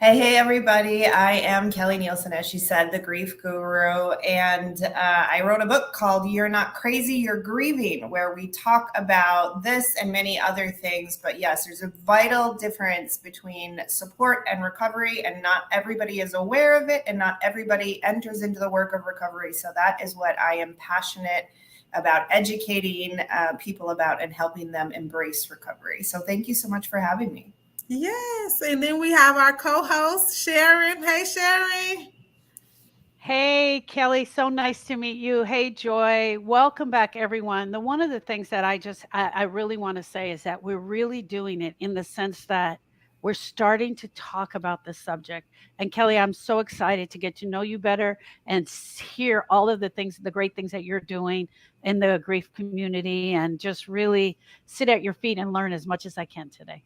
Hey, everybody. I am Kelly Nielsen, as she said, the grief guru. And I wrote a book called You're Not Crazy, You're Grieving, where we talk about this and many other things. But yes, there's a vital difference between support and recovery, and not everybody is aware of it, and not everybody enters into the work of recovery. So that is what I am passionate about educating people about and helping them embrace recovery. So thank you so much for having me. Yes, and then we have our co-host Sharon. Hey, Sharon. Hey, Kelly, so nice to meet you. Hey, Joy. Welcome back, everyone. One of the things that I really want to say is that we're really doing it in the sense that we're starting to talk about this subject. And Kelly, I'm so excited to get to know you better and hear all of the things, the great things that you're doing in the grief community, and just really sit at your feet and learn as much as I can today.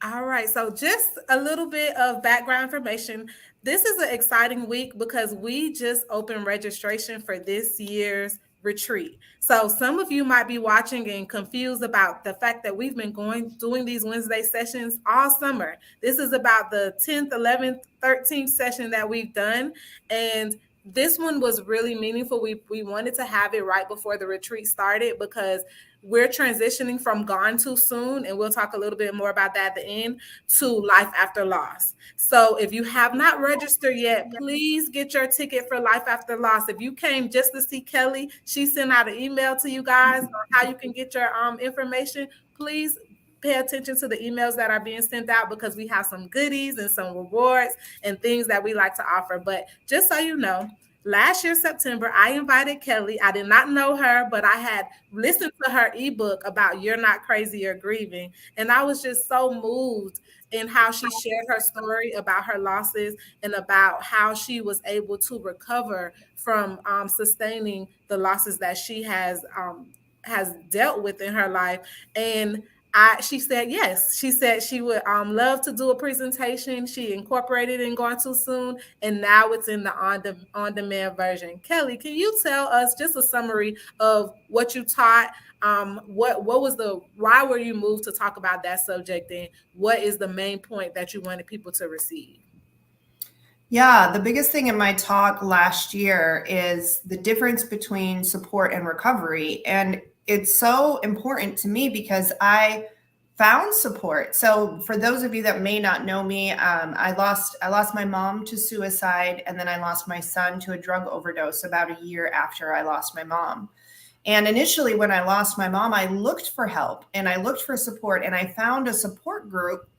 All right, so just a little bit of background information. This is an exciting week because we just opened registration for this year's retreat. So some of you might be watching and confused about the fact that we've been doing these Wednesday sessions all summer. This is about the 10th, 11th, 13th session that we've done, and this one was really meaningful. We wanted to have it right before the retreat started because we're transitioning from gone too soon, and we'll talk a little bit more about that at the end, to life after loss. So if you have not registered yet, please get your ticket for life after loss. If you came just to see Kelly, she sent out an email to you guys on how you can get your information. Please pay attention to the emails that are being sent out because we have some goodies and some rewards and things that we like to offer. But just so you know, last year, September, I invited Kelly. I did not know her, but I had listened to her ebook about You're Not Crazy, You're Grieving. And I was just so moved in how she shared her story about her losses and about how she was able to recover from sustaining the losses that she has dealt with in her life. And she said yes. She said she would love to do a presentation. She incorporated in Going Too Soon, and now it's in the on demand version. Kelly, can you tell us just a summary of what you taught? What was the why were you moved to talk about that subject, and what is the main point that you wanted people to receive? Yeah, the biggest thing in my talk last year is the difference between support and recovery. And it's so important to me because I found support. So for those of you that may not know me, I lost my mom to suicide, and then I lost my son to a drug overdose about a year after I lost my mom. And initially, when I lost my mom, I looked for help and I looked for support, and I found a support group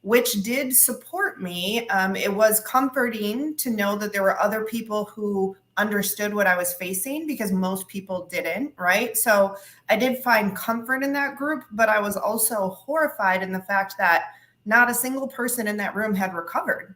which did support me. It was comforting to know that there were other people who understood what I was facing because most people didn't, right? So I did find comfort in that group, but I was also horrified in the fact that not a single person in that room had recovered.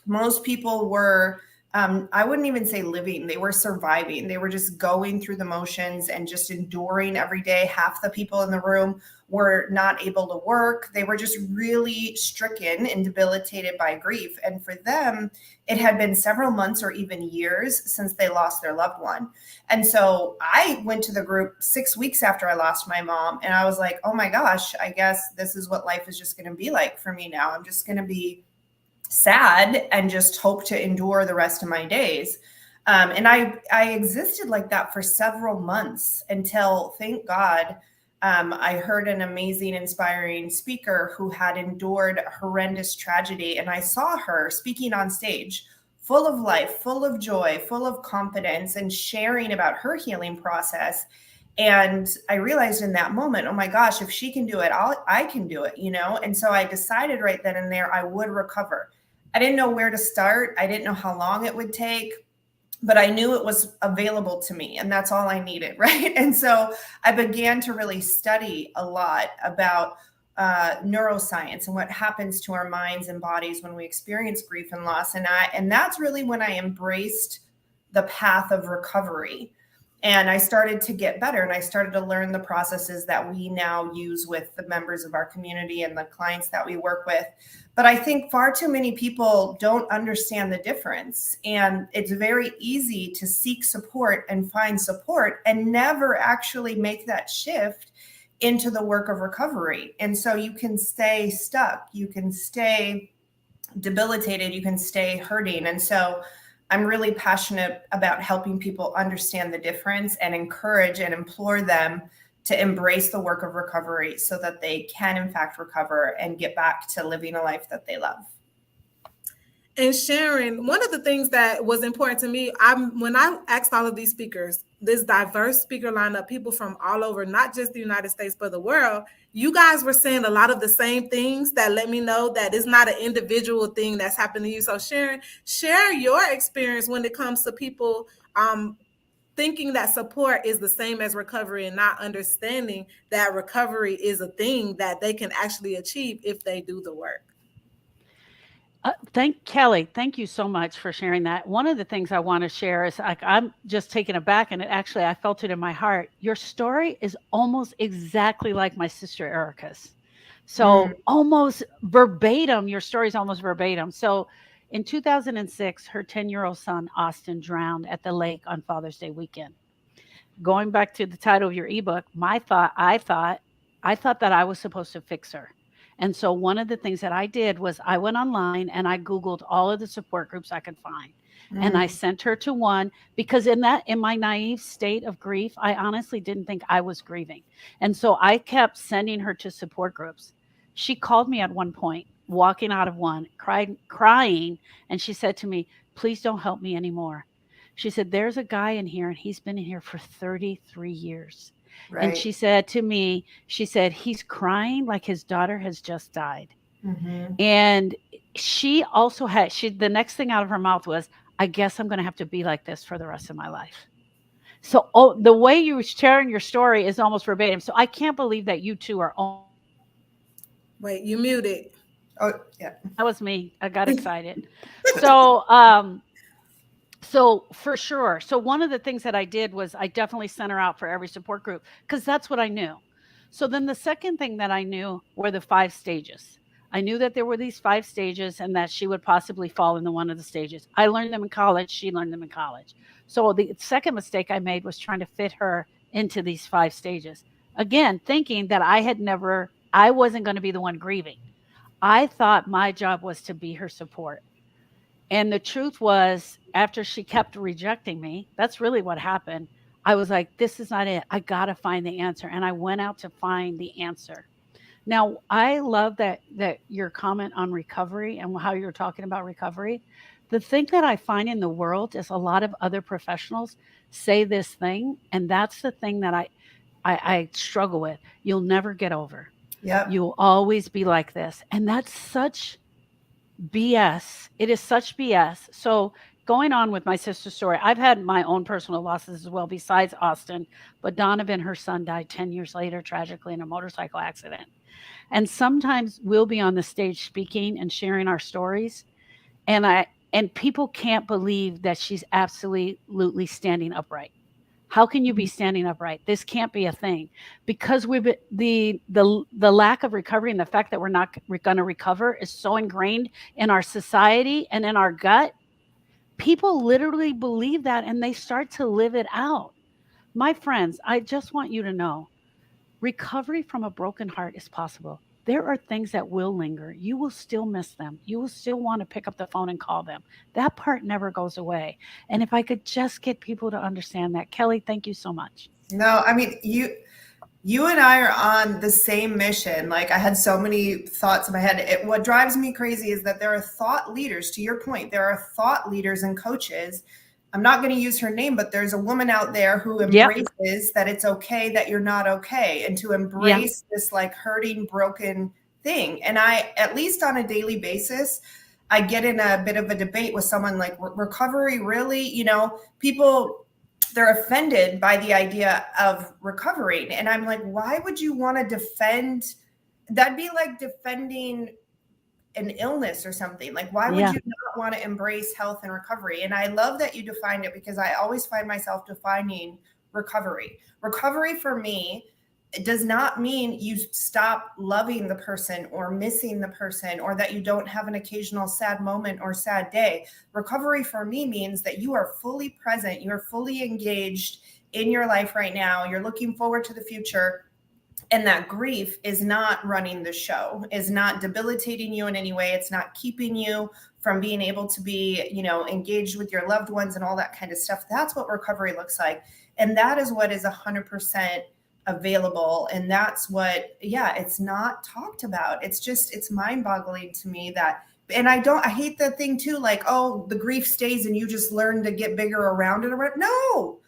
Most people were, I wouldn't even say living, they were surviving. They were just going through the motions and just enduring every day. Half the people in the room were not able to work. They were just really stricken and debilitated by grief. And for them, it had been several months or even years since they lost their loved one. And so I went to the group 6 weeks after I lost my mom, and I was like, oh my gosh, I guess this is what life is just going to be like for me now. I'm just going to be sad and just hope to endure the rest of my days. And I existed like that for several months until, thank God, I heard an amazing, inspiring speaker who had endured horrendous tragedy. And I saw her speaking on stage, full of life, full of joy, full of confidence, and sharing about her healing process. And I realized in that moment, oh my gosh, if she can do it, I can do it, you know? And so I decided right then and there I would recover. I didn't know where to start. I didn't know how long it would take, but I knew it was available to me, and that's all I needed, right? And so I began to really study a lot about neuroscience and what happens to our minds and bodies when we experience grief and loss. And that's really when I embraced the path of recovery. And I started to get better, and I started to learn the processes that we now use with the members of our community and the clients that we work with. But I think far too many people don't understand the difference. And it's very easy to seek support and find support and never actually make that shift into the work of recovery. And so you can stay stuck. You can stay debilitated, you can stay hurting. And so I'm really passionate about helping people understand the difference and encourage and implore them to embrace the work of recovery so that they can, in fact, recover and get back to living a life that they love. And Sharon, one of the things that was important to me, when I asked all of these speakers, this diverse speaker lineup, people from all over, not just the United States, but the world, you guys were saying a lot of the same things that let me know that it's not an individual thing that's happening to you. So Sharon, share your experience when it comes to people thinking that support is the same as recovery and not understanding that recovery is a thing that they can actually achieve if they do the work. Kelly, thank you so much for sharing that. One of the things I want to share is like I'm just taken aback, and I felt it in my heart. Your story is almost exactly like my sister Erica's. So almost verbatim, your story is almost verbatim. So in 2006, her 10-year-old son Austin drowned at the lake on Father's Day weekend. Going back to the title of your ebook, I thought that I was supposed to fix her. And so one of the things that I did was I went online and I Googled all of the support groups I could find. And I sent her to one because in my naive state of grief, I honestly didn't think I was grieving. And so I kept sending her to support groups. She called me at one point, walking out of one, crying, and she said to me, "Please don't help me anymore." She said, "There's a guy in here and he's been in here for 33 years." Right. And she said to me, she said, "He's crying like his daughter has just died." And she also the next thing out of her mouth was, "I guess I'm going to have to be like this for the rest of my life." So the way you were sharing your story is almost verbatim. So I can't believe that you two are Wait, you muted. Oh, yeah. that was me. I got excited. So so for sure. So one of the things that I did was I definitely sent her out for every support group because that's what I knew. So then the second thing that I knew were the 5 stages. I knew that there were these 5 stages and that she would possibly fall into one of the stages. I learned them in college. She learned them in college. So the second mistake I made was trying to fit her into these 5 stages. Again, thinking that I wasn't going to be the one grieving. I thought my job was to be her support. And the truth was, after she kept rejecting me, that's really what happened. I was like, this is not it. I got to find the answer. And I went out to find the answer. Now, I love that your comment on recovery and how you're talking about recovery. The thing that I find in the world is a lot of other professionals say this thing, and that's the thing that I struggle with. You'll never get over. Yep. You'll always be like this. And that's such BS. It is such BS. So going on with my sister's story, I've had my own personal losses as well, besides Austin. But Donovan, her son, died 10 years later, tragically, in a motorcycle accident. And sometimes we'll be on the stage speaking and sharing our stories. And people can't believe that she's absolutely standing upright. How can you be standing upright? This can't be a thing because the lack of recovery and the fact that we're not going to recover is so ingrained in our society and in our gut. People literally believe that and they start to live it out. My friends, I just want you to know recovery from a broken heart is possible. There are things that will linger. You will still miss them. You will still want to pick up the phone and call them. That part never goes away. And if I could just get people to understand that. Kelly, thank you so much. No, I mean, you and I are on the same mission. Like I had so many thoughts in my head. What drives me crazy is that there are thought leaders, to your point, there are thought leaders and coaches. I'm not going to use her name, but there's a woman out there who embraces that it's okay that you're not okay and to embrace this like hurting, broken thing. And I, at least on a daily basis, I get in a bit of a debate with someone like recovery, really, you know, people, they're offended by the idea of recovering. And I'm like, why would you want to defend? That'd be like defending an illness or something. Like, why would you not want to embrace health and recovery? And I love that you defined it because I always find myself defining recovery. Recovery for me, it does not mean you stop loving the person or missing the person or that you don't have an occasional sad moment or sad day. Recovery for me means that you are fully present. You're fully engaged in your life right now. You're looking forward to the future. And that grief is not running the show, is not debilitating you in any way. It's not keeping you from being able to be, engaged with your loved ones and all that kind of stuff. That's what recovery looks like. And that is what is 100% available. And that's what, it's not talked about. It's mind boggling to me that, and I hate the thing too, like, oh, the grief stays and you just learn to get bigger around it. No.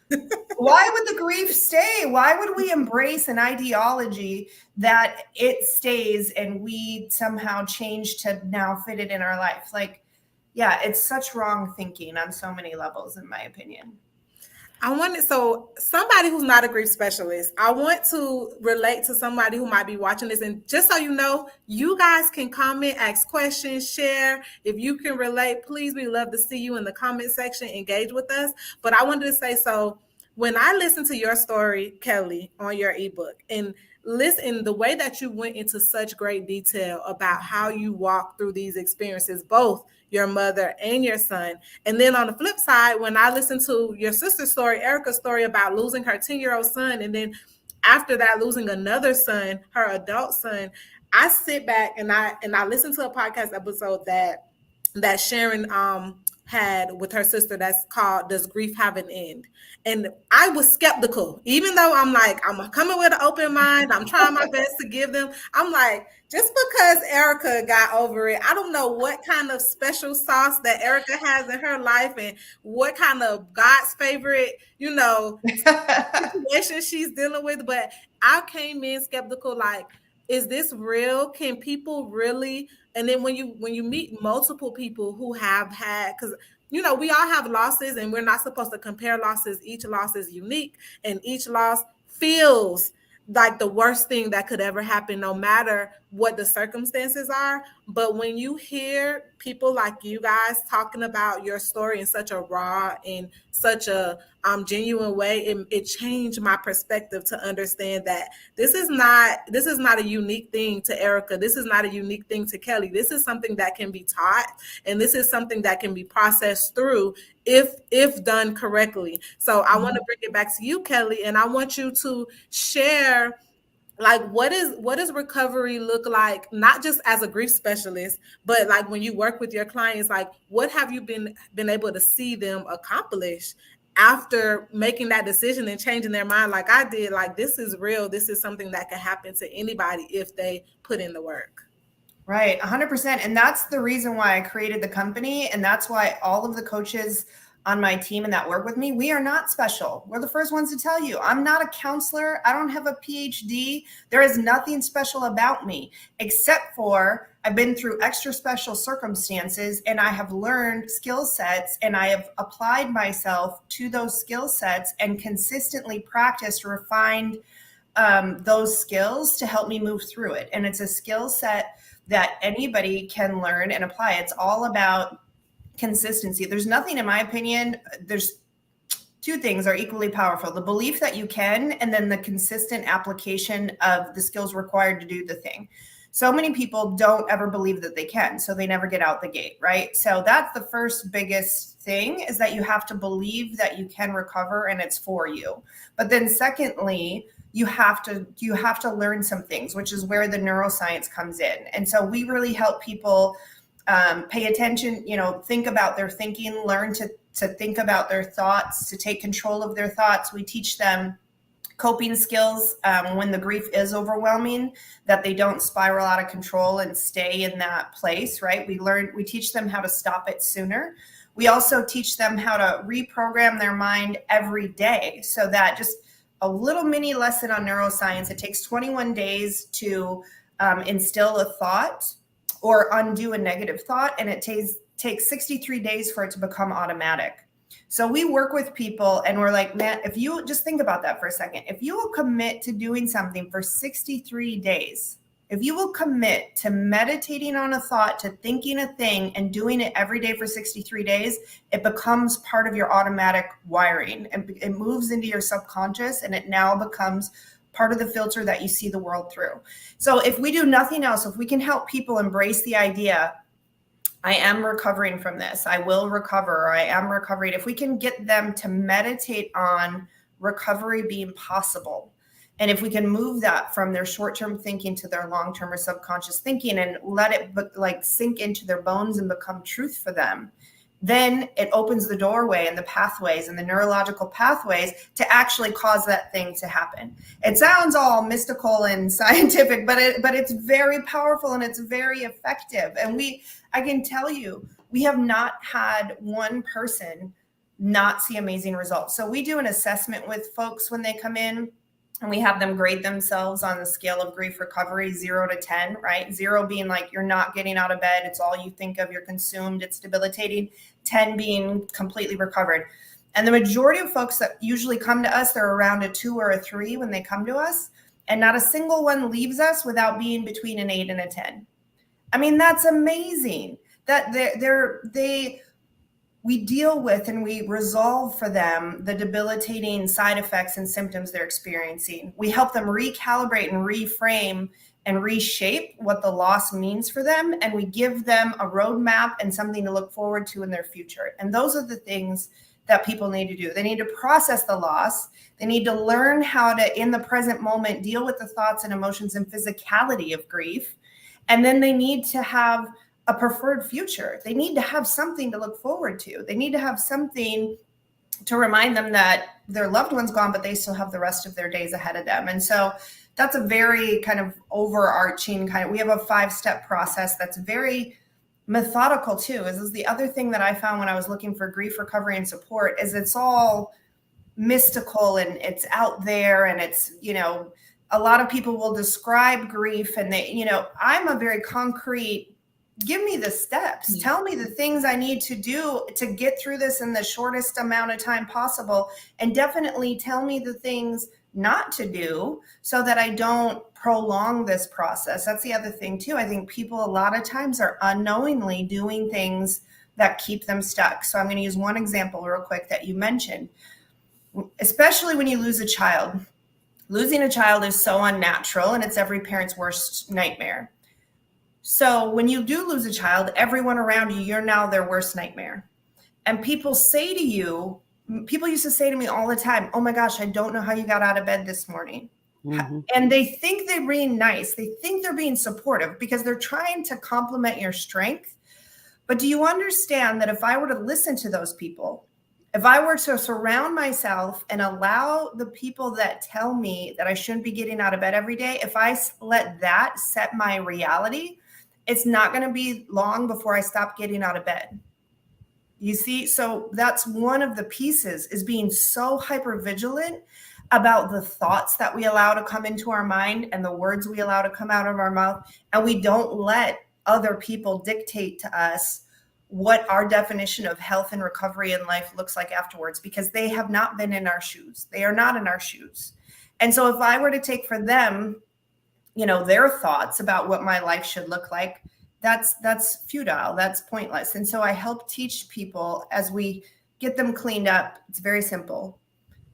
Why would the grief stay? Why would we embrace an ideology that it stays and we somehow change to now fit it in our life? Like, it's such wrong thinking on so many levels, in my opinion. So somebody who's not a grief specialist, I want to relate to somebody who might be watching this. And just so you know, you guys can comment, ask questions, share. If you can relate, please, we love to see you in the comment section, engage with us. But I wanted to say, so when I listened to your story, Kelly, on your ebook, and listen, the way that you went into such great detail about how you walked through these experiences, both your mother and your son. And then on the flip side, when I listened to your sister's story, Erica's story about losing her 10-year-old son, and then after that, losing another son, her adult son, I sit back and I listen to a podcast episode that Sharon had with her sister that's called "Does Grief Have an End?" And I was skeptical, even though I'm coming with an open mind. I'm trying my best to give them. I'm like, just because Erica got over it, I don't know what kind of special sauce that Erica has in her life and what kind of God's favorite, situation she's dealing with. But I came in skeptical, like, is this real? Can people really? And then when you meet multiple people who have had, because we all have losses and we're not supposed to compare losses. Each loss is unique and each loss feels like the worst thing that could ever happen, no matter what the circumstances are. But when you hear people like you guys talking about your story in such a raw and such a genuine way, it changed my perspective to understand that this is not a unique thing to Erica. This is not a unique thing to Kelly. This is something that can be taught, and this is something that can be processed through if done correctly. So I want to bring it back to you, Kelly, and I want you to share, like, what does recovery look like, not just as a grief specialist, but like when you work with your clients, like what have you been able to see them accomplish after making that decision and changing their mind like I did? Like, this is real. This is something that can happen to anybody if they put in the work. Right, 100%. And that's the reason why I created the company. And that's why all of the coaches on my team and that work with me, we are not special. We're the first ones to tell you, I'm not a counselor. I don't have a PhD. There is nothing special about me, except for I've been through extra special circumstances and I have learned skill sets and I have applied myself to those skill sets and consistently practiced, refined those skills to help me move through it. And it's a skill set that anybody can learn and apply. It's all about consistency. There's nothing, in my opinion, there's two things are equally powerful: the belief that you can, and then the consistent application of the skills required to do the thing. So many people don't ever believe that they can, so they never get out the gate, right? So that's the first biggest thing, is that you have to believe that you can recover and it's for you. But then secondly, you have to learn some things, which is where the neuroscience comes in. And so we really help people pay attention, think about their thinking, learn to think about their thoughts, to take control of their thoughts. We teach them coping skills when the grief is overwhelming, that they don't spiral out of control and stay in that place, right? We teach them how to stop it sooner. We also teach them how to reprogram their mind every day, so that, just a little mini lesson on neuroscience, it takes 21 days to instill a thought or undo a negative thought, and it takes 63 days for it to become automatic. So we work with people and we're like, man, if you just think about that for a second, if you will commit to doing something for 63 days, if you will commit to meditating on a thought, to thinking a thing and doing it every day for 63 days, it becomes part of your automatic wiring, and it moves into your subconscious, and it now becomes part of the filter that you see the world through. So if we do nothing else, if we can help people embrace the idea, I am recovering from this, I will recover, or I am recovering, if we can get them to meditate on recovery being possible, And if we can move that from their short-term thinking to their long-term or subconscious thinking and let it like sink into their bones and become truth for them, then it opens the doorway and the pathways and the neurological pathways to actually cause that thing to happen. It sounds all mystical and scientific, but it's very powerful and it's very effective. And I can tell you, we have not had one person not see amazing results. So we do an assessment with folks when they come in, and we have them grade themselves on the scale of grief recovery, 0 to 10, right? 0 being like, you're not getting out of bed. It's all you think of. You're consumed. It's debilitating. 10 being completely recovered. And the majority of folks that usually come to us, they're around a 2 or a 3 when they come to us. And not a single one leaves us without being between an 8 and a 10. I mean, that's amazing that we deal with and we resolve for them the debilitating side effects and symptoms they're experiencing. We help them recalibrate and reframe and reshape what the loss means for them. And we give them a roadmap and something to look forward to in their future. And those are the things that people need to do. They need to process the loss. They need to learn how to, in the present moment, deal with the thoughts and emotions and physicality of grief. And then they need to have a preferred future. They need to have something to look forward to. They need to have something to remind them that their loved one's gone, but they still have the rest of their days ahead of them. And so that's a very kind of overarching we have a 5-step process that's very methodical too. This is the other thing that I found when I was looking for grief recovery and support, is it's all mystical and it's out there, and it's, a lot of people will describe grief and they, I'm a very concrete, give me the steps, tell me the things I need to do to get through this in the shortest amount of time possible. And definitely tell me the things not to do so that I don't prolong this process. That's the other thing too. I think people a lot of times are unknowingly doing things that keep them stuck. So I'm going to use one example real quick that you mentioned, especially when you lose a child. Losing a child is so unnatural, and it's every parent's worst nightmare. So when you do lose a child, everyone around you, you're now their worst nightmare. And people used to say to me all the time, oh my gosh, I don't know how you got out of bed this morning. Mm-hmm. And they think they're being nice. They think they're being supportive because they're trying to complement your strength. But do you understand that if I were to listen to those people, if I were to surround myself and allow the people that tell me that I shouldn't be getting out of bed every day, if I let that set my reality, it's not going to be long before I stop getting out of bed. You see, so that's one of the pieces, is being so hyper vigilant about the thoughts that we allow to come into our mind and the words we allow to come out of our mouth. And we don't let other people dictate to us what our definition of health and recovery in life looks like afterwards, because they have not been in our shoes. They are not in our shoes. And so if I were to take for them, their thoughts about what my life should look like, that's futile, that's pointless. And so I help teach people as we get them cleaned up. It's very simple.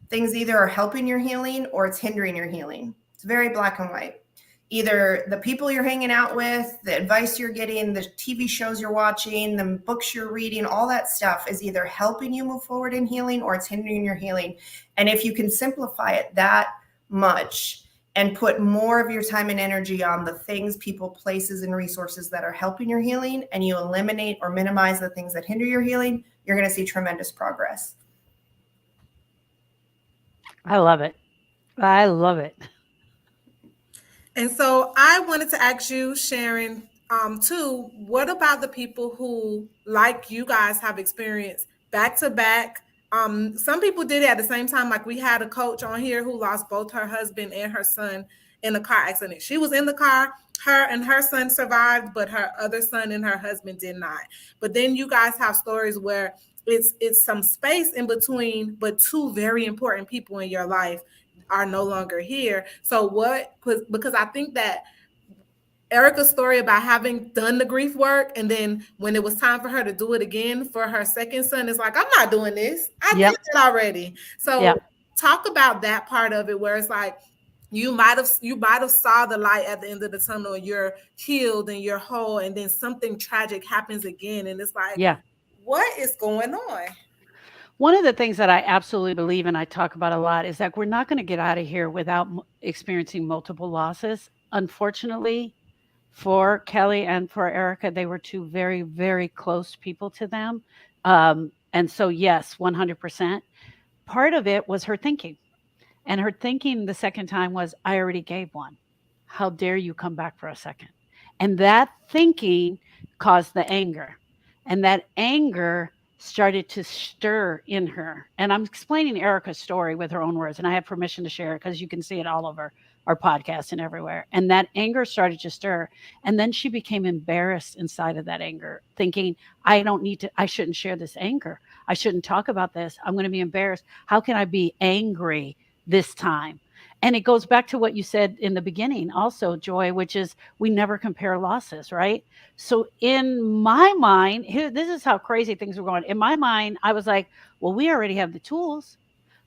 Things either are helping your healing or it's hindering your healing. It's very black and white. Either the people you're hanging out with, the advice you're getting, the TV shows you're watching, the books you're reading, all that stuff is either helping you move forward in healing or it's hindering your healing. And if you can simplify it that much and put more of your time and energy on the things, people, places, and resources that are helping your healing, and you eliminate or minimize the things that hinder your healing, you're going to see tremendous progress. I love it. I love it. And so I wanted to ask you, Sharon, too, what about the people who, like you guys, have experienced back-to-back? Some people did it at the same time. Like we had a coach on here who lost both her husband and her son in a car accident. She was in the car, her and her son survived, but her other son and her husband did not. But then you guys have stories where it's some space in between, but two very important people in your life are no longer here. So because I think that Erica's story about having done the grief work, and then when it was time for her to do it again for her second son, it's like, I'm not doing this. I did it already. So talk about that part of it, where it's like you might have saw the light at the end of the tunnel, and you're healed and you're whole, and then something tragic happens again, and it's like, what is going on? One of the things that I absolutely believe and I talk about a lot is that we're not going to get out of here without experiencing multiple losses. Unfortunately, for Kelly and for Erica, they were two very, very close people to them. And so, yes, 100%. Part of it was her thinking. And her thinking the second time was, I already gave one. How dare you come back for a second? And that thinking caused the anger. And that anger started to stir in her. And I'm explaining Erica's story with her own words, and I have permission to share it because you can see it all over our podcast and everywhere. And that anger started to stir. And then she became embarrassed inside of that anger, thinking, I shouldn't share this anger. I shouldn't talk about this. I'm going to be embarrassed. How can I be angry this time? And it goes back to what you said in the beginning, also, Joy, which is we never compare losses, right? So in my mind, here, this is how crazy things were going. In my mind, I was like, well, we already have the tools,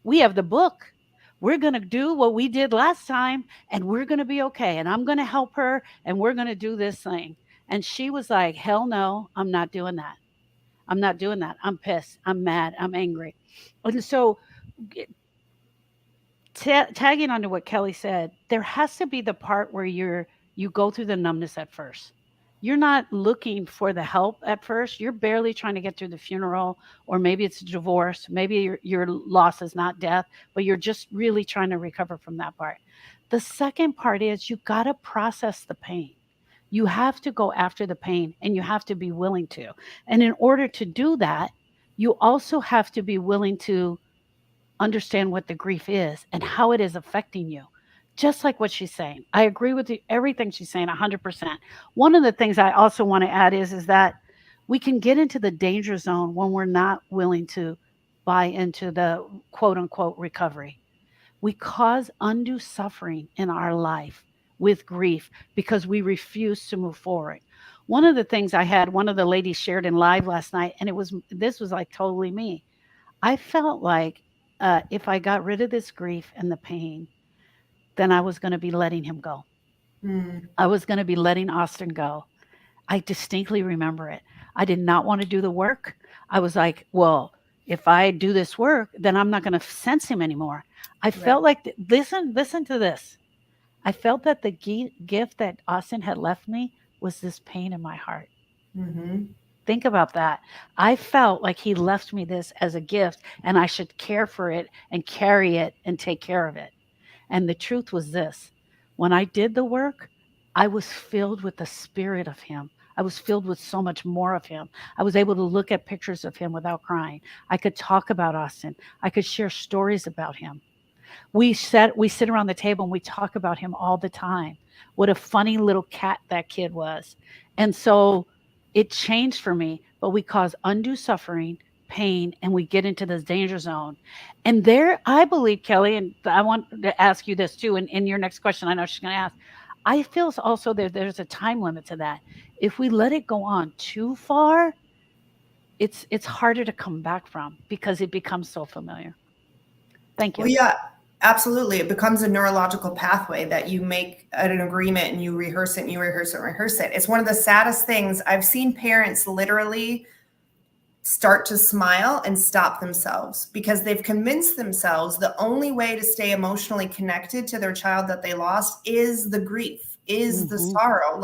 we have the book. We're going to do what we did last time and we're going to be okay. And I'm going to help her and we're going to do this thing. And she was like, hell no, I'm not doing that. I'm not doing that. I'm pissed. I'm mad. I'm angry. And so tagging onto what Kelly said, there has to be the part where you go through the numbness at first. You're not looking for the help at first. You're barely trying to get through the funeral, or maybe it's a divorce. Maybe your loss is not death, but you're just really trying to recover from that part. The second part is you got to process the pain. You have to go after the pain and you have to be willing to. And in order to do that, you also have to be willing to understand what the grief is and how it is affecting you. Just like what she's saying. I agree with everything she's saying 100%. One of the things I also want to add is that we can get into the danger zone when we're not willing to buy into the quote unquote recovery. We cause undue suffering in our life with grief because we refuse to move forward. One of the things I had, one of the ladies shared in live last night, and this was like totally me. I felt like if I got rid of this grief and the pain, then I was going to be letting him go. Mm. I was going to be letting Austin go. I distinctly remember it. I did not want to do the work. I was like, well, if I do this work, then I'm not going to sense him anymore. I felt like, listen to this. I felt that the gift that Austin had left me was this pain in my heart. Mm-hmm. Think about that. I felt like he left me this as a gift and I should care for it and carry it and take care of it. And the truth was this: when I did the work, I was filled with the spirit of him. I was filled with so much more of him. I was able to look at pictures of him without crying. I could talk about Austin. I could share stories about him. We sit around the table and we talk about him all the time. What a funny little cat that kid was. And so it changed for me, but we cause undue suffering, pain, and we get into this danger zone. And there, I believe, Kelly, and I want to ask you this too, and in your next question, I know she's going to ask, I feel also there's a time limit to that. If we let it go on too far, it's harder to come back from because it becomes so familiar. Thank you. Well, yeah, absolutely. It becomes a neurological pathway that you make an agreement and you rehearse it and you rehearse it and rehearse it. It's one of the saddest things. I've seen parents literally start to smile and stop themselves because they've convinced themselves the only way to stay emotionally connected to their child that they lost is the grief, is the sorrow.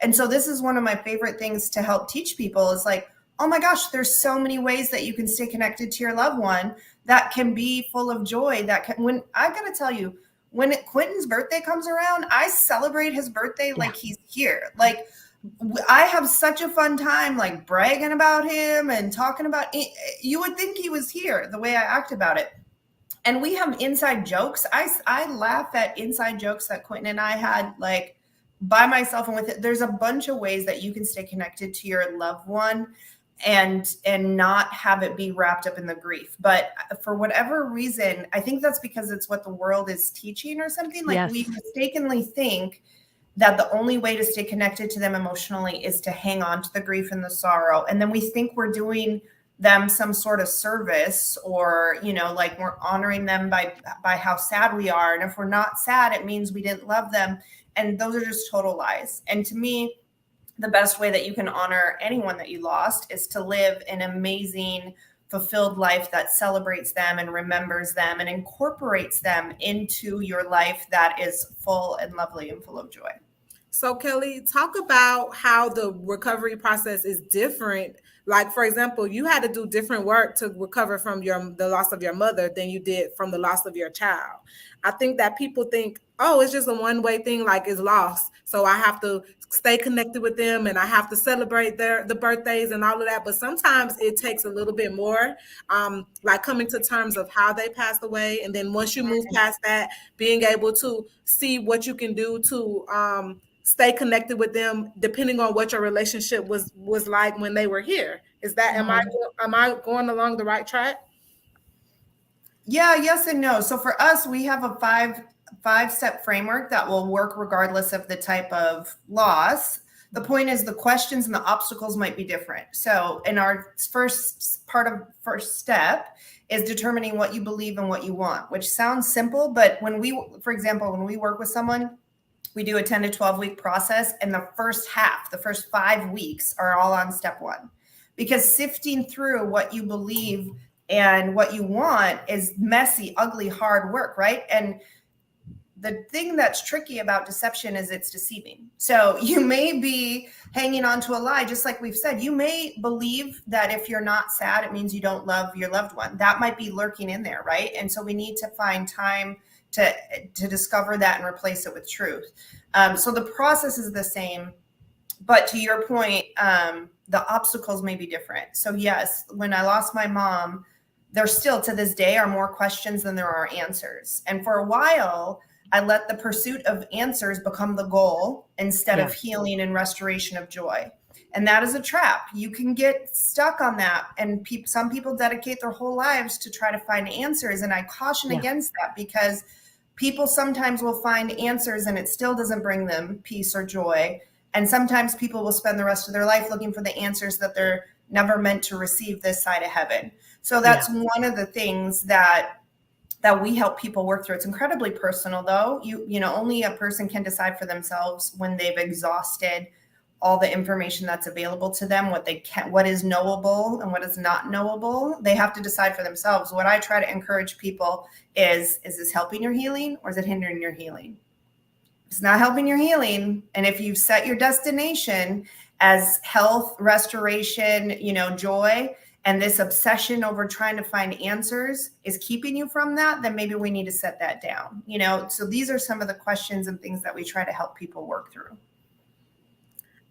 And so this is one of my favorite things to help teach people is like, oh my gosh, there's so many ways that you can stay connected to your loved one that can be full of joy. When I gotta tell you, when Quentin's birthday comes around, I celebrate his birthday like he's here. Like I have such a fun time, like bragging about him and talking about it. You would think he was here the way I act about it. And we have inside jokes. I laugh at inside jokes that Quentin and I had like by myself and with it. There's a bunch of ways that you can stay connected to your loved one and not have it be wrapped up in the grief. But for whatever reason, I think that's because it's what the world is teaching or something. Like we mistakenly think that the only way to stay connected to them emotionally is to hang on to the grief and the sorrow. And then we think we're doing them some sort of service or, like we're honoring them by how sad we are. And if we're not sad, it means we didn't love them. And those are just total lies. And to me, the best way that you can honor anyone that you lost is to live an amazing, fulfilled life that celebrates them and remembers them and incorporates them into your life that is full and lovely and full of joy. So, Kelly, talk about how the recovery process is different. Like, for example, you had to do different work to recover from the loss of your mother than you did from the loss of your child. I think that people think, oh, it's just a one-way thing, like it's lost, so I have to stay connected with them and I have to celebrate the birthdays and all of that. But sometimes it takes a little bit more, like coming to terms of how they passed away. And then once you move past that, being able to see what you can do to stay connected with them, depending on what your relationship was like when they were here. Is that am I going along the right track? Yeah, yes and no. So for us, we have a five-step framework that will work regardless of the type of loss. The point is the questions and the obstacles might be different. So in our first step is determining what you believe and what you want, which sounds simple, but for example, when we work with someone, we do a 10 to 12 week process, and the first 5 weeks are all on step one, because sifting through what you believe and what you want is messy, ugly, hard work, right? And the thing that's tricky about deception is it's deceiving. So you may be hanging on to a lie, just like we've said. You may believe that if you're not sad, it means you don't love your loved one. That might be lurking in there, right? And so we need to find time to discover that and replace it with truth. So the process is the same, but to your point, the obstacles may be different. So yes, when I lost my mom, there still to this day are more questions than there are answers. And for a while, I let the pursuit of answers become the goal instead of healing and restoration of joy. And that is a trap. You can get stuck on that. And some people dedicate their whole lives to try to find answers. And I caution against that, because people sometimes will find answers and it still doesn't bring them peace or joy. And sometimes people will spend the rest of their life looking for the answers that they're never meant to receive this side of heaven. So that's one of the things that we help people work through. It's incredibly personal, though. You know, only a person can decide for themselves when they've exhausted all the information that's available to them, what is knowable and what is not knowable. They have to decide for themselves. What I try to encourage people is this helping your healing or is it hindering your healing? If it's not helping your healing, and if you've set your destination as health, restoration, joy, and this obsession over trying to find answers is keeping you from that, then maybe we need to set that down. So these are some of the questions and things that we try to help people work through.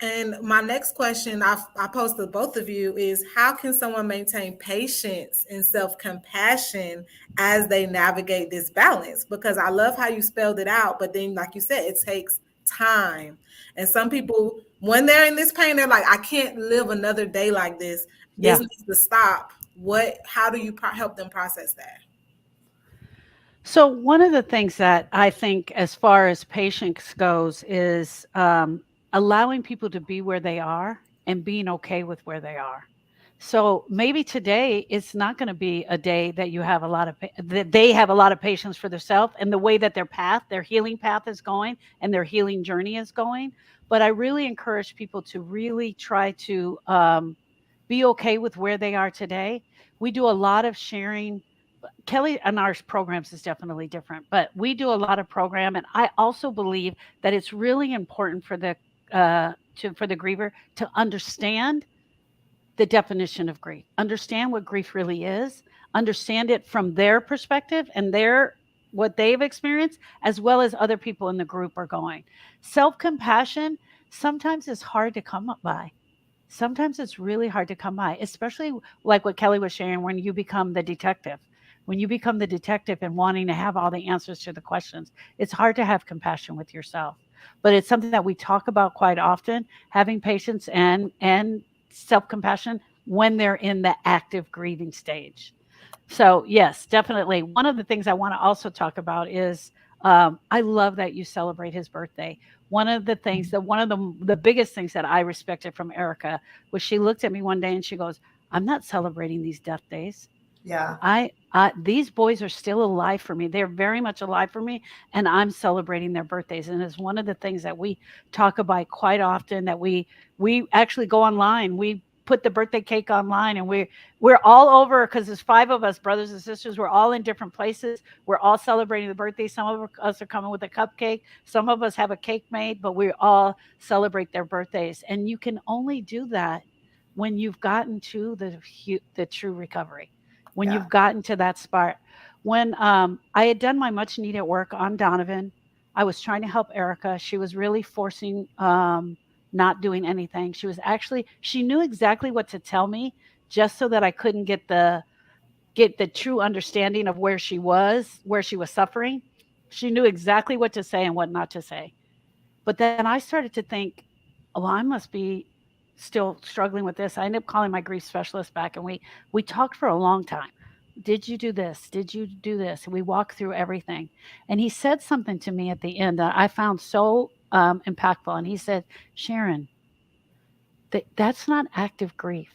And my next question I pose to both of you is, how can someone maintain patience and self-compassion as they navigate this balance? Because I love how you spelled it out, but then like you said, it takes time. And some people, when they're in this pain, they're like, I can't live another day like this. This needs to stop. How do you help them process that? So one of the things that I think as far as patience goes is allowing people to be where they are and being okay with where they are. So maybe today it's not going to be a day that you have that they have a lot of patience for themselves and the way that their healing path is going and their healing journey is going. But I really encourage people to really try to be okay with where they are today. We do a lot of sharing. Kelly and our programs is definitely different, but we do a lot of program. And I also believe that it's really important for the griever to understand the definition of grief, understand what grief really is, understand it from their perspective and what they've experienced, as well as other people in the group are going. Self-compassion sometimes is hard to come up by. Sometimes it's really hard to come by, especially like what Kelly was sharing, when you become the detective. When you become the detective and wanting to have all the answers to the questions, it's hard to have compassion with yourself. But it's something that we talk about quite often, having patience and self-compassion when they're in the active grieving stage. So yes, definitely. One of the things I want to also talk about is I love that you celebrate his birthday. One of the things one of the biggest things that I respected from Erica was she looked at me one day and she goes, I'm not celebrating these death days. Yeah. These boys are still alive for me. They're very much alive for me, and I'm celebrating their birthdays. And it's one of the things that we talk about quite often, that we actually go online. We put the birthday cake online, and we're all over because there's 5 of us, brothers and sisters. We're all in different places. We're all celebrating the birthday. Some of us are coming with a cupcake. Some of us have a cake made, but we all celebrate their birthdays. And you can only do that when you've gotten to the true recovery, when you've gotten to that spot. When I had done my much needed work on Donovan, I was trying to help Erica. She was really forcing not doing anything. She knew exactly what to tell me just so that I couldn't get the true understanding of where she was suffering. She knew exactly what to say and what not to say. But then I started to think, well, I must be still struggling with this. I ended up calling my grief specialist back, and we talked for a long time. Did you do this? Did you do this? And we walked through everything. And he said something to me at the end that I found so impactful. And he said, Sharon, that's not active grief.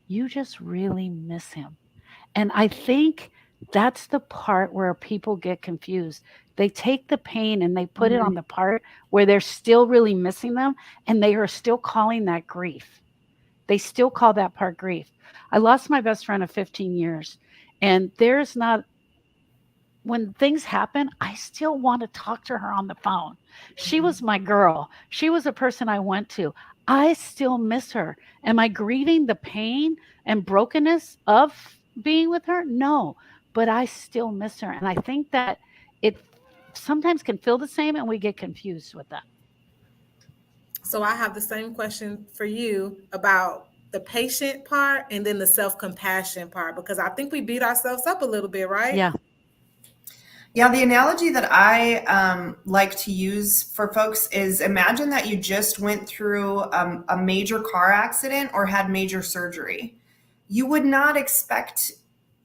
You just really miss him. And I think that's the part where people get confused. They take the pain and they put it on the part where they're still really missing them, and they are still calling that grief. They still call that part grief. I lost my best friend of 15 years, and when things happen, I still want to talk to her on the phone. She was my girl. She was a person I went to. I still miss her. Am I grieving the pain and brokenness of being with her? No, but I still miss her. And I think that it sometimes can feel the same, and we get confused with that. So I have the same question for you about the patient part and then the self-compassion part, because I think we beat ourselves up a little bit, right? Yeah. Yeah, the analogy that I like to use for folks is, imagine that you just went through a major car accident or had major surgery. You would not expect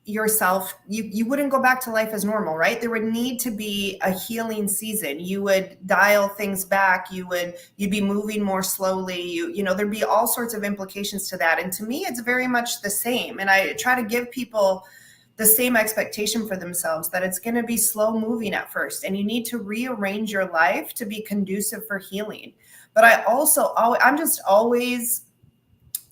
yourself, you wouldn't go back to life as normal, right? There would need to be a healing season. You would dial things back. You'd be moving more slowly. You know, there'd be all sorts of implications to that. And to me, it's very much the same. And I try to give people the same expectation for themselves, that it's going to be slow moving at first, and you need to rearrange your life to be conducive for healing. But I'm just always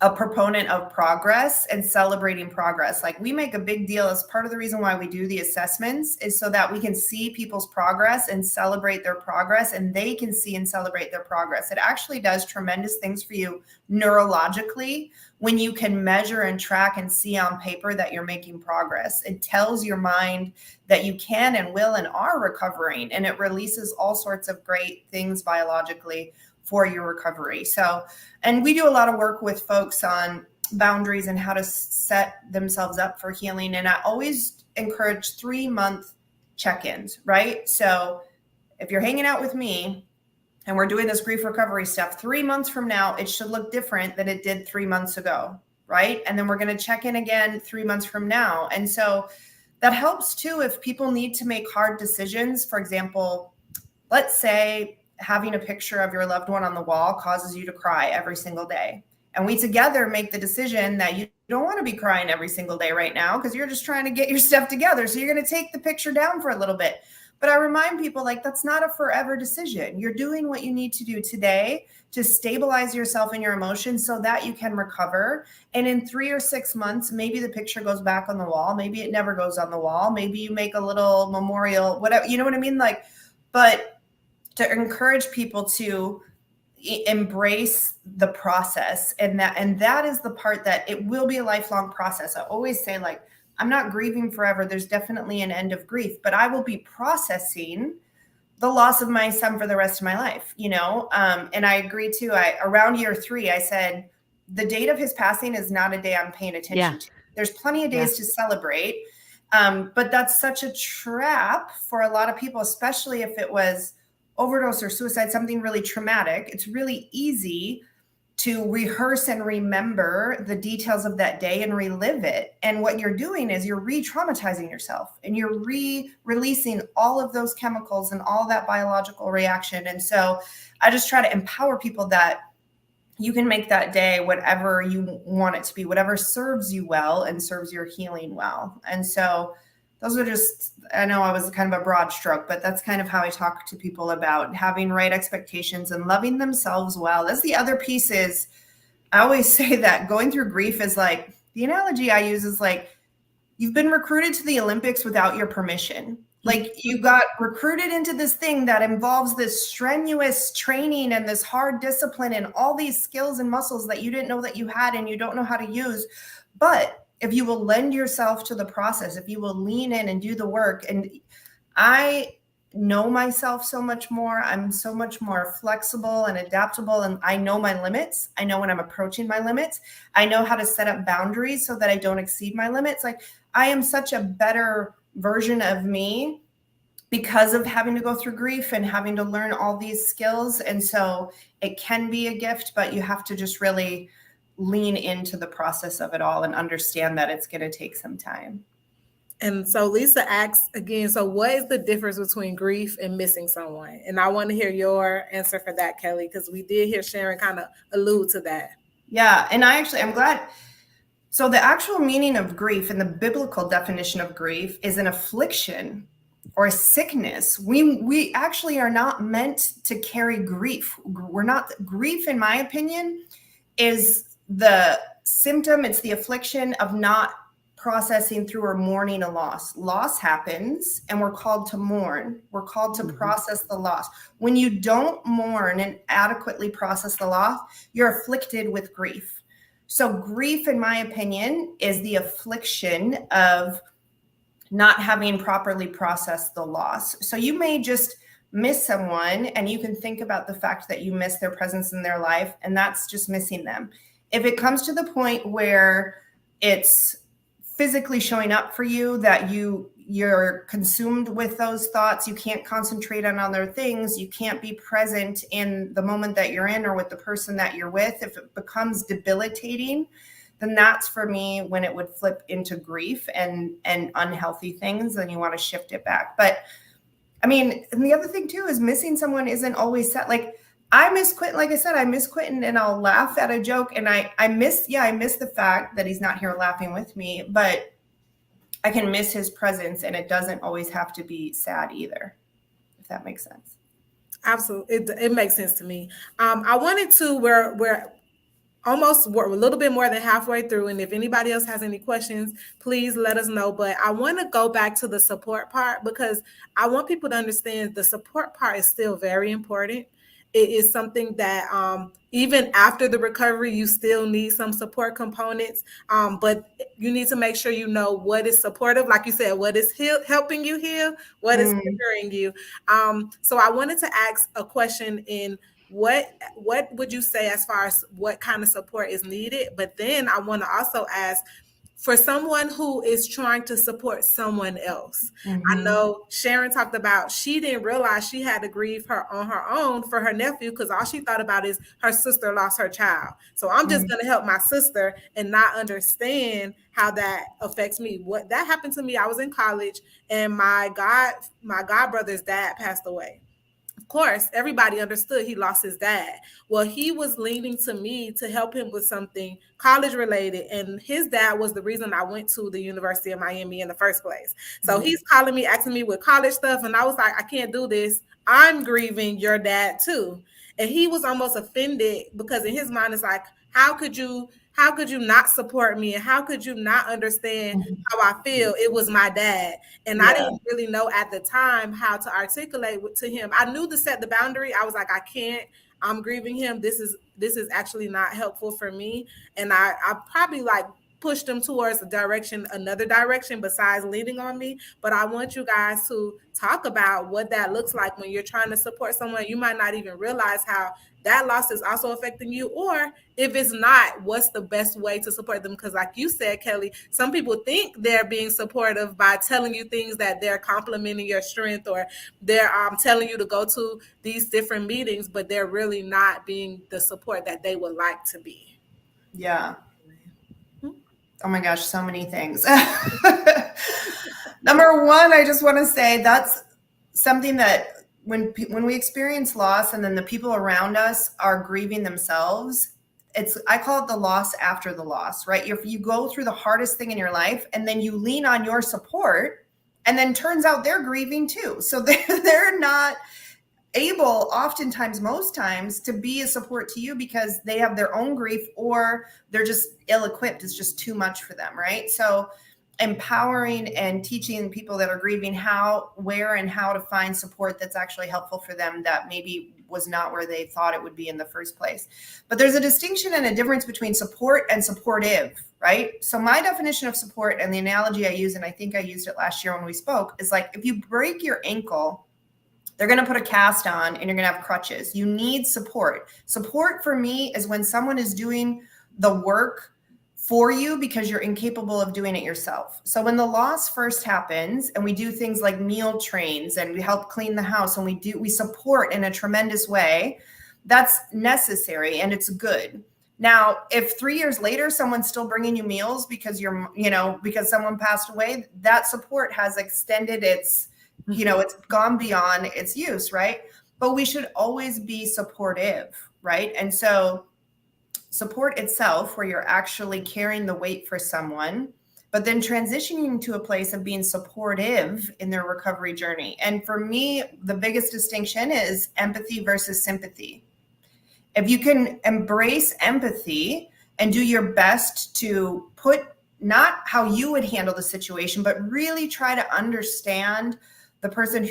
a proponent of progress and celebrating progress. Like, we make a big deal, as part of the reason why we do the assessments is so that we can see people's progress and celebrate their progress, and they can see and celebrate their progress. It actually does tremendous things for you neurologically when you can measure and track and see on paper that you're making progress. It tells your mind that you can and will and are recovering, and it releases all sorts of great things biologically for your recovery. So, and we do a lot of work with folks on boundaries and how to set themselves up for healing. And I always encourage 3-month check-ins, right? So if you're hanging out with me and we're doing this grief recovery stuff, 3 months from now, it should look different than it did 3 months ago, right? And then we're going to check in again 3 months from now. And so that helps too if people need to make hard decisions. For example, let's say having a picture of your loved one on the wall causes you to cry every single day. And we together make the decision that you don't want to be crying every single day right now because you're just trying to get your stuff together. So you're going to take the picture down for a little bit. But I remind people, like, that's not a forever decision. You're doing what you need to do today to stabilize yourself and your emotions so that you can recover. And in 3 or 6 months, maybe the picture goes back on the wall. Maybe it never goes on the wall. Maybe you make a little memorial, whatever, you know what I mean? Like, but to encourage people to embrace the process, and that is the part that it will be a lifelong process. I always say, like, I'm not grieving forever. There's definitely an end of grief, but I will be processing the loss of my son for the rest of my life, you know? And I agree too. Around year 3, I said, the date of his passing is not a day I'm paying attention to. There's plenty of days to celebrate. But that's such a trap for a lot of people, especially if it was overdose or suicide, something really traumatic. It's really easy to rehearse and remember the details of that day and relive it. And what you're doing is you're re-traumatizing yourself, and you're releasing all of those chemicals and all that biological reaction. And so I just try to empower people that you can make that day whatever you want it to be, whatever serves you well and serves your healing well. And so those are just, I know I was kind of a broad stroke, but that's kind of how I talk to people about having right expectations and loving themselves well. That's the other piece is, I always say that going through grief is like, the analogy I use is like, you've been recruited to the Olympics without your permission. Like you got recruited into this thing that involves this strenuous training and this hard discipline and all these skills and muscles that you didn't know that you had and you don't know how to use. But if you will lend yourself to the process, if you will lean in and do the work, and I know myself so much more, I'm so much more flexible and adaptable, and I know my limits. I know when I'm approaching my limits. I know how to set up boundaries so that I don't exceed my limits. Like I am such a better version of me because of having to go through grief and having to learn all these skills. And so it can be a gift, but you have to just really lean into the process of it all and understand that it's going to take some time. And so Lisa asks again, so what is the difference between grief and missing someone? And I want to hear your answer for that, Kelly, because we did hear Sharon kind of allude to that. Yeah. And I'm glad. So the actual meaning of grief and the biblical definition of grief is an affliction or a sickness. We actually are not meant to carry grief. Grief, in my opinion, is the symptom. It's the affliction of not processing through or mourning a loss. Loss happens and we're called to mourn. We're called to process the loss. When you don't mourn and adequately process the loss, you're afflicted with grief. So grief, in my opinion, is the affliction of not having properly processed the loss. So you may just miss someone and you can think about the fact that you miss their presence in their life, and that's just missing them. If it comes to the point where it's physically showing up for you, that you're consumed with those thoughts, you can't concentrate on other things, you can't be present in the moment that you're in or with the person that you're with, if it becomes debilitating, then that's for me when it would flip into grief and unhealthy things, then you want to shift it back. But I mean, and the other thing too is missing someone isn't always sad. Like I miss Quentin, like I said, I miss Quentin and I'll laugh at a joke, and I miss the fact that he's not here laughing with me, but I can miss his presence, and it doesn't always have to be sad either, if that makes sense. Absolutely. It makes sense to me. I wanted to, we're a little bit more than halfway through. And if anybody else has any questions, please let us know. But I want to go back to the support part, because I want people to understand the support part is still very important. It is something that even after the recovery, you still need some support components. But you need to make sure you know what is supportive. Like you said, what is helping you heal, what is hindering you. So I wanted to ask a question in what would you say as far as what kind of support is needed? But then I want to also ask, for someone who is trying to support someone else. I know Sharon talked about she didn't realize she had to grieve on her own for her nephew, because all she thought about is her sister lost her child. So I'm just going to help my sister and not understand how that affects me. What that happened to me, I was in college and my god brother's dad passed away. Of course, everybody understood he lost his dad. Well, he was leaning to me to help him with something college related. And his dad was the reason I went to the University of Miami in the first place. So he's calling me, asking me with college stuff. And I was like, I can't do this. I'm grieving your dad too. And he was almost offended, because in his mind, it's like, how could you not support me? And how could you not understand how I feel? It was my dad. And I didn't really know at the time how to articulate to him. I knew to set the boundary. I was like, I can't, I'm grieving him. This is actually not helpful for me. And I probably like pushed him towards another direction besides leaning on me. But I want you guys to talk about what that looks like when you're trying to support someone. You might not even realize how that loss is also affecting you, or if it's not, what's the best way to support them? Because like you said, Kelly, some people think they're being supportive by telling you things, that they're complimenting your strength, or they're telling you to go to these different meetings, but they're really not being the support that they would like to be. Yeah. Oh my gosh, so many things. Number one, I just want to say that's something that when we experience loss and then the people around us are grieving themselves, I call it the loss after the loss, right? If you go through the hardest thing in your life and then you lean on your support, and then turns out they're grieving too. So they're not, able, oftentimes, most times, to be a support to you because they have their own grief or they're just ill-equipped. It's just too much for them, right? So empowering and teaching people that are grieving where and how to find support that's actually helpful for them that maybe was not where they thought it would be in the first place. But there's a distinction and a difference between support and supportive, right? So my definition of support, and the analogy I use, and I think I used it last year when we spoke, is like if you break your ankle, they're going to put a cast on and you're going to have crutches. You need support. Support for me is when someone is doing the work for you because you're incapable of doing it yourself. So when the loss first happens and we do things like meal trains and we help clean the house and we support in a tremendous way, that's necessary and it's good. Now, if 3 years later, someone's still bringing you meals because because someone passed away, that support has extended it's gone beyond its use, right? But we should always be supportive, right? And so support itself, where you're actually carrying the weight for someone, but then transitioning to a place of being supportive in their recovery journey. And for me, the biggest distinction is empathy versus sympathy. If you can embrace empathy and do your best to put not how you would handle the situation, but really try to understand the person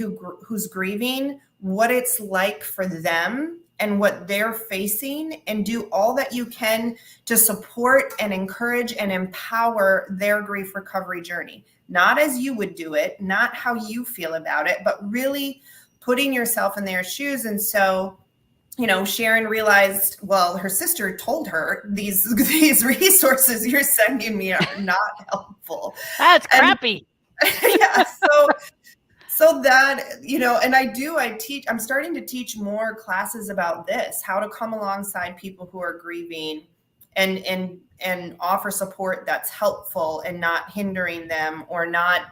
who's grieving, what it's like for them and what they're facing, and do all that you can to support and encourage and empower their grief recovery journey. Not as you would do it, not how you feel about it, but really putting yourself in their shoes. And so, Sharon realized, well, her sister told her these resources you're sending me are not helpful. That's crappy. Yeah. So that, and I'm starting to teach more classes about this, how to come alongside people who are grieving and offer support that's helpful and not hindering them or not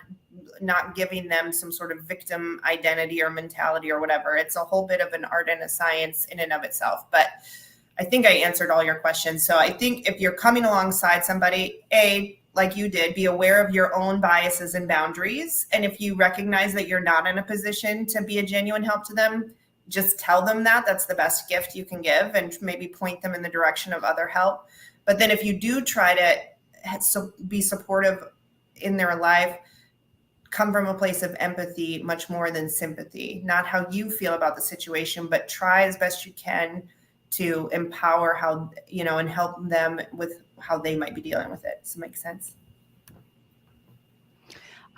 giving them some sort of victim identity or mentality or whatever. It's a whole bit of an art and a science in and of itself. But I think I answered all your questions. So I think if you're coming alongside somebody, like you did, be aware of your own biases and boundaries. And if you recognize that you're not in a position to be a genuine help to them, just tell them that. That's the best gift you can give, and maybe point them in the direction of other help. But then if you do try to be supportive in their life, come from a place of empathy much more than sympathy, not how you feel about the situation, but try as best you can to empower and help them with how they might be dealing with it. Does it make sense?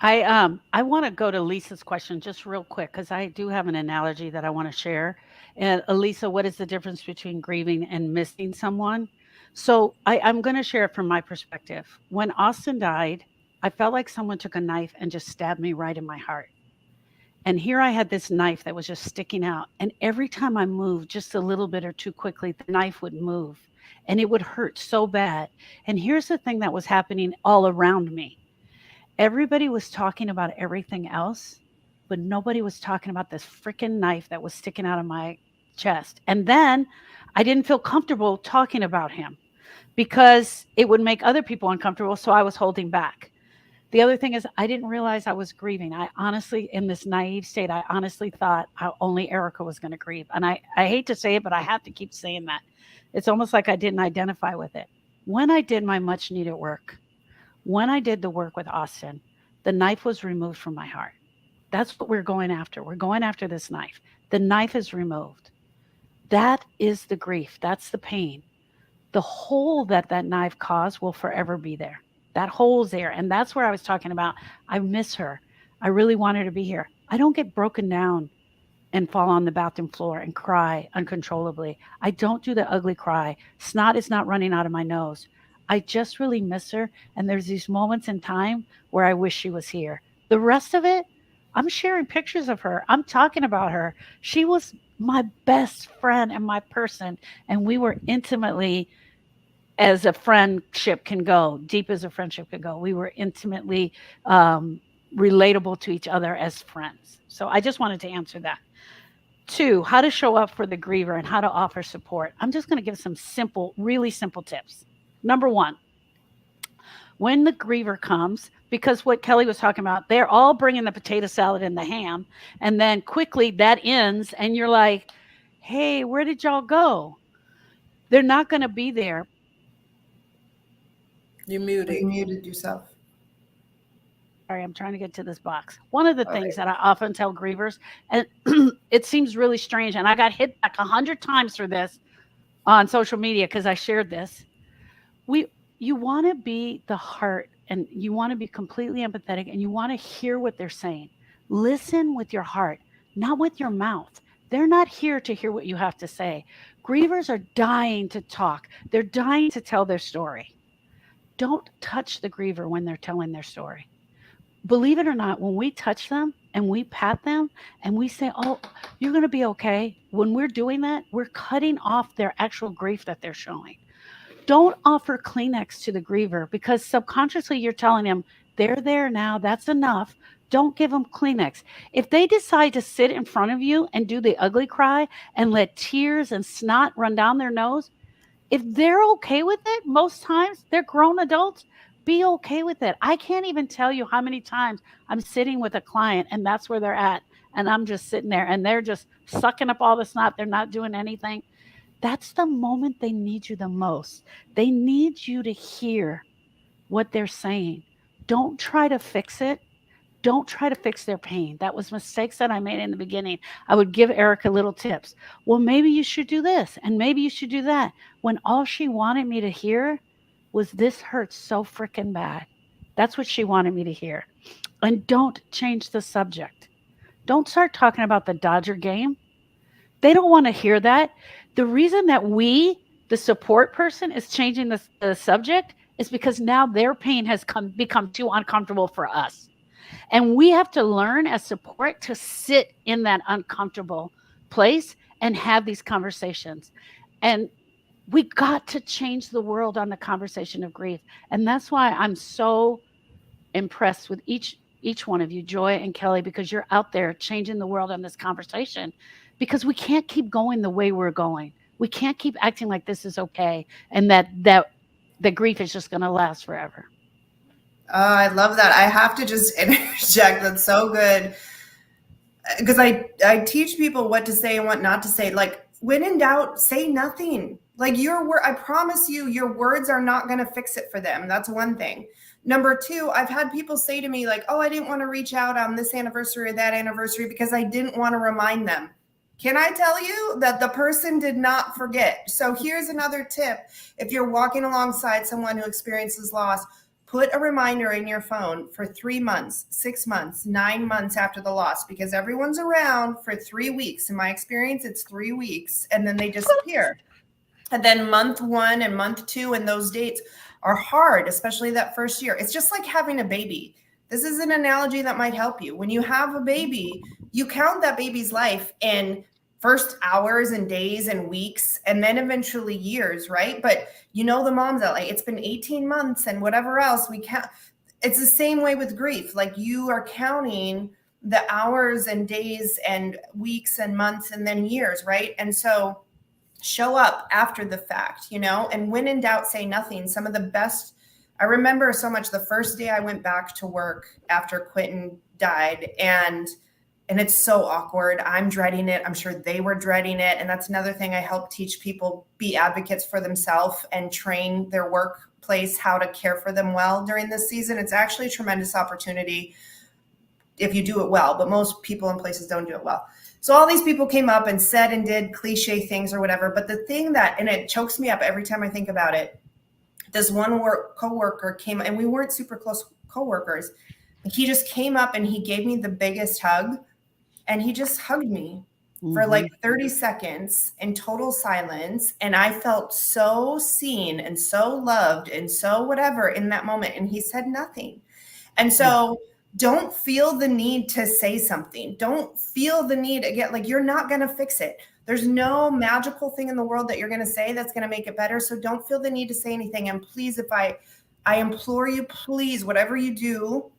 I want to go to Lisa's question just real quick because I do have an analogy that I want to share. And Elisa, what is the difference between grieving and missing someone? So I'm going to share it from my perspective. When Austin died, I felt like someone took a knife and just stabbed me right in my heart. And here I had this knife that was just sticking out. And every time I moved just a little bit or too quickly, the knife would move and it would hurt so bad. And here's the thing that was happening all around me. Everybody was talking about everything else, but nobody was talking about this freaking knife that was sticking out of my chest. And then I didn't feel comfortable talking about him because it would make other people uncomfortable. So I was holding back. The other thing is I didn't realize I was grieving. I honestly, in this naive state, I honestly thought only Erica was going to grieve. And I hate to say it, but I have to keep saying that. It's almost like I didn't identify with it. When I did my much needed work, when I did the work with Austin, the knife was removed from my heart. That's what we're going after. We're going after this knife. The knife is removed. That is the grief. That's the pain. The hole that knife caused will forever be there. That hole's there. And that's where I was talking about. I miss her. I really want her to be here. I don't get broken down and fall on the bathroom floor and cry uncontrollably. I don't do the ugly cry. Snot is not running out of my nose. I just really miss her. And there's these moments in time where I wish she was here. The rest of it, I'm sharing pictures of her. I'm talking about her. She was my best friend and my person. And we were intimately, as a friendship can go, deep as a friendship can go. We were intimately relatable to each other as friends. So I just wanted to answer that. 2, how to show up for the griever and how to offer support. I'm just going to give some simple, really simple tips. Number 1, when the griever comes, because what Kelly was talking about, they're all bringing the potato salad and the ham, and then quickly that ends, and you're like, hey, where did y'all go? They're not going to be there. You muted. You muted yourself. Sorry, I'm trying to get to this box. One of the Okay. things that I often tell grievers, and it seems really strange, and I got hit back 100 times for this on social media because I shared this. You want to be the heart, and you want to be completely empathetic, and you want to hear what they're saying. Listen with your heart, not with your mouth. They're not here to hear what you have to say. Grievers are dying to talk. They're dying to tell their story. Don't touch the griever when they're telling their story. Believe it or not, when we touch them and we pat them and we say, oh, you're going to be okay, when we're doing that, we're cutting off their actual grief that they're showing. Don't offer Kleenex to the griever because subconsciously you're telling them, they're there now, that's enough. Don't give them Kleenex. If they decide to sit in front of you and do the ugly cry and let tears and snot run down their nose, if they're okay with it, most times they're grown adults, be okay with it. I can't even tell you how many times I'm sitting with a client and that's where they're at. And I'm just sitting there and they're just sucking up all the snot. They're not doing anything. That's the moment they need you the most. They need you to hear what they're saying. Don't try to fix it. Don't try to fix their pain. That was mistakes that I made in the beginning. I would give Erica little tips. Well, maybe you should do this and maybe you should do that. When all she wanted me to hear was this hurts so freaking bad. That's what she wanted me to hear. And don't change the subject. Don't start talking about the Dodger game. They don't want to hear that. The reason that we, the support person, is changing the subject is because now their pain has become too uncomfortable for us. And we have to learn as support to sit in that uncomfortable place and have these conversations. And we got to change the world on the conversation of grief. And that's why I'm so impressed with each one of you, Joy and Kelly, because you're out there changing the world on this conversation, because we can't keep going the way we're going. We can't keep acting like this is okay and that the grief is just going to last forever. I love that. I have to just interject. That's so good. Because I teach people what to say and what not to say. Like, when in doubt, say nothing. Like, your word, I promise you, your words are not going to fix it for them. That's one thing. Number two, I've had people say to me, like, oh, I didn't want to reach out on this anniversary or that anniversary because I didn't want to remind them. Can I tell you that the person did not forget? So here's another tip. If you're walking alongside someone who experiences loss, put a reminder in your phone for 3 months, 6 months, 9 months after the loss, because everyone's around for 3 weeks. In my experience, it's 3 weeks, and then they disappear. And then month 1 and month 2 and those dates are hard, especially that first year. It's just like having a baby. This is an analogy that might help you. When you have a baby, you count that baby's life in first hours and days and weeks, and then eventually years, right? But you know, the moms that like, it's been 18 months and whatever else we count. It's the same way with grief. Like, you are counting the hours and days and weeks and months and then years, right? And so show up after the fact, you know, and when in doubt, say nothing. Some of the best, I remember so much the first day I went back to work after Quentin died, and it's so awkward. I'm dreading it. I'm sure they were dreading it. And that's another thing I help teach people: be advocates for themselves and train their workplace how to care for them well during this season. It's actually a tremendous opportunity if you do it well, but most people in places don't do it well. So all these people came up and said and did cliche things or whatever. But the thing that, and it chokes me up every time I think about it, this one coworker came, and we weren't super close coworkers. He just came up and he gave me the biggest hug. And he just hugged me for like 30 seconds in total silence. And I felt so seen and so loved and so whatever in that moment. And he said nothing. And so don't feel the need to say something. Don't feel the need again. Like, you're not going to fix it. There's no magical thing in the world that you're going to say that's going to make it better. So don't feel the need to say anything. And please, if I implore you, please, whatever you do,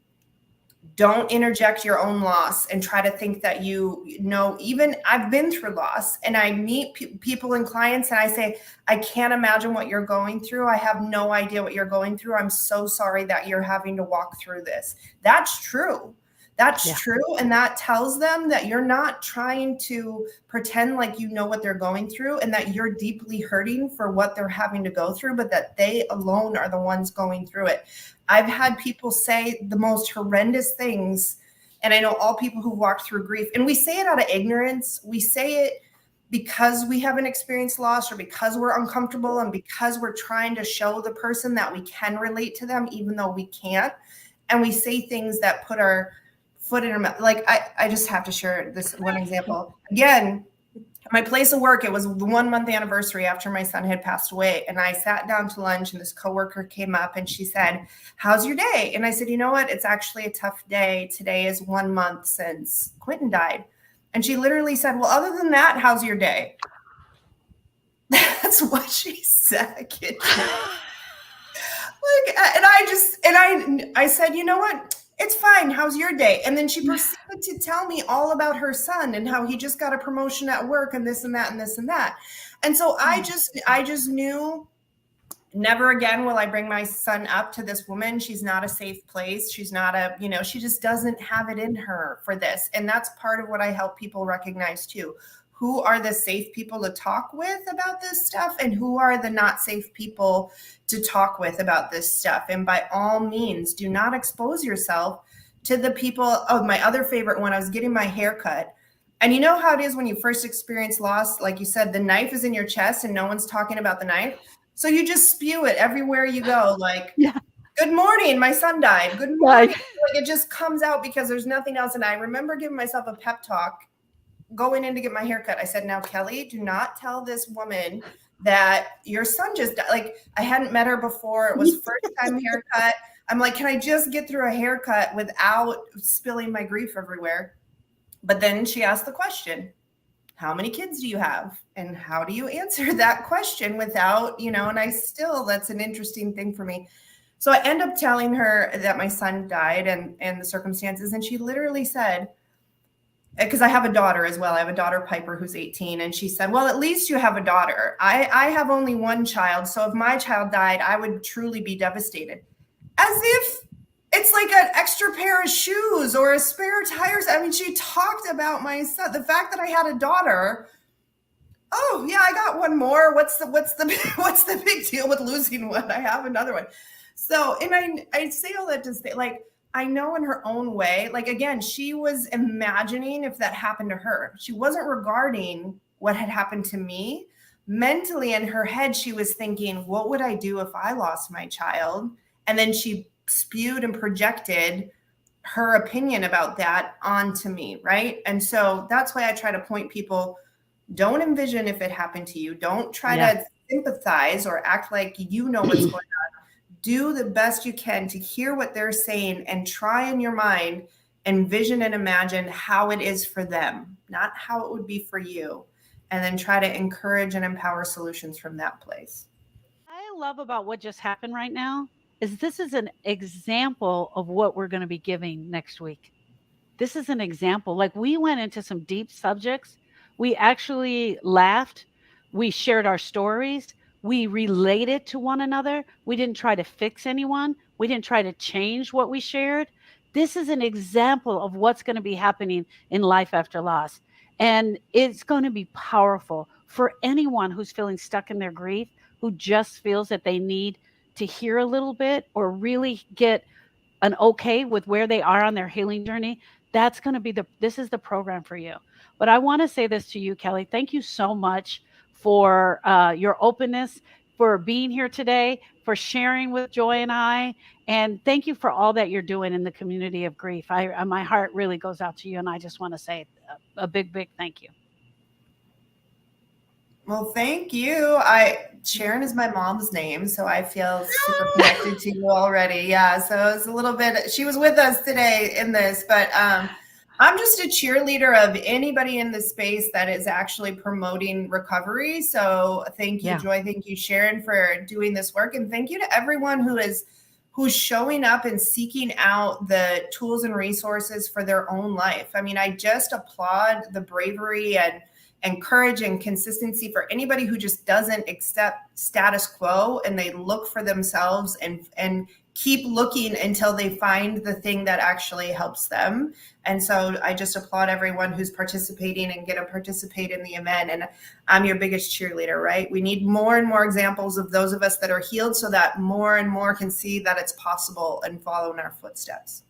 Don't interject your own loss and try to think that even I've been through loss, and I meet people and clients and I say, I can't imagine what you're going through. I have no idea what you're going through. I'm so sorry that you're having to walk through this. That's true. That's true. And that tells them that you're not trying to pretend like you know what they're going through and that you're deeply hurting for what they're having to go through, but that they alone are the ones going through it. I've had people say the most horrendous things. And I know all people who walked through grief, and we say it out of ignorance. We say it because we haven't experienced loss, or because we're uncomfortable, and because we're trying to show the person that we can relate to them, even though we can't. And we say things that put our foot in her mouth. Like, I just have to share this one example. Again, my place of work, it was the 1 month anniversary after my son had passed away. And I sat down to lunch, and this coworker came up and she said, how's your day? And I said, you know what? It's actually a tough day. Today is 1 month since Quentin died. And she literally said, well, other than that, how's your day? That's what she said. I said, you know what? It's fine. How's your day? And then she proceeded to tell me all about her son and how he just got a promotion at work and this and that and this and that. And so I just knew, never again will I bring my son up to this woman. She's not a safe place. She's not she just doesn't have it in her for this. And that's part of what I help people recognize too. Who are the safe people to talk with about this stuff, and who are the not safe people to talk with about this stuff? And by all means, do not expose yourself to the people. Oh, my other favorite one, I was getting my hair cut. And you know how it is when you first experience loss, like you said, the knife is in your chest and no one's talking about the knife. So you just spew it everywhere you go. Like, good morning, my son died. Good morning. Like, it just comes out because there's nothing else. And I remember giving myself a pep talk going in to get my haircut. I said, now, Kelly, do not tell this woman that your son just died. Like, I hadn't met her before. It was first time haircut. I'm like, can I just get through a haircut without spilling my grief everywhere? But then she asked the question, how many kids do you have? And how do you answer that question without, and that's an interesting thing for me. So I end up telling her that my son died and the circumstances. And she literally said, because I have a daughter as well. I have a daughter, Piper, who's 18. And she said, well, at least you have a daughter. I have only one child. So if my child died, I would truly be devastated. As if it's like an extra pair of shoes or a spare tires. I mean, she talked about my son, the fact that I had a daughter. Oh yeah, I got one more. What's the big deal with losing one? I have another one. So, and I say all that to say, like, I know in her own way, like, again, she was imagining if that happened to her. She wasn't regarding what had happened to me. Mentally in her head, she was thinking, what would I do if I lost my child? And then she spewed and projected her opinion about that onto me, right? And so that's why I try to point people, don't envision if it happened to you. Don't try to sympathize or act like you know what's going on. Do the best you can to hear what they're saying and try in your mind, envision and imagine how it is for them, not how it would be for you. And then try to encourage and empower solutions from that place. I love about what just happened right now is this is an example of what we're going to be giving next week. This is an example. Like, we went into some deep subjects. We actually laughed. We shared our stories. We related to one another. We didn't try to fix anyone. We didn't try to change what we shared. This is an example of what's going to be happening in life after loss. And it's going to be powerful for anyone who's feeling stuck in their grief, who just feels that they need to hear a little bit or really get an okay with where they are on their healing journey. That's going to be this is the program for you. But I want to say this to you, Kelly. Thank you so much for your openness, for being here today, for sharing with Joy and I. And thank you for all that you're doing in the community of grief. My heart really goes out to you. And I just want to say a big, big thank you. Well, thank you. Sharon is my mom's name, so I feel super connected to you already. Yeah, so it's a little bit, she was with us today in this, but I'm just a cheerleader of anybody in the space that is actually promoting recovery. So thank you, Joy. Thank you, Sharon, for doing this work. And thank you to everyone who is who's showing up and seeking out the tools and resources for their own life. I mean, I just applaud the bravery and courage and consistency for anybody who just doesn't accept status quo, and they look for themselves and keep looking until they find the thing that actually helps them. And so I just applaud everyone who's participating and going to participate in the event. And I'm your biggest cheerleader, right? We need more and more examples of those of us that are healed so that more and more can see that it's possible and follow in our footsteps.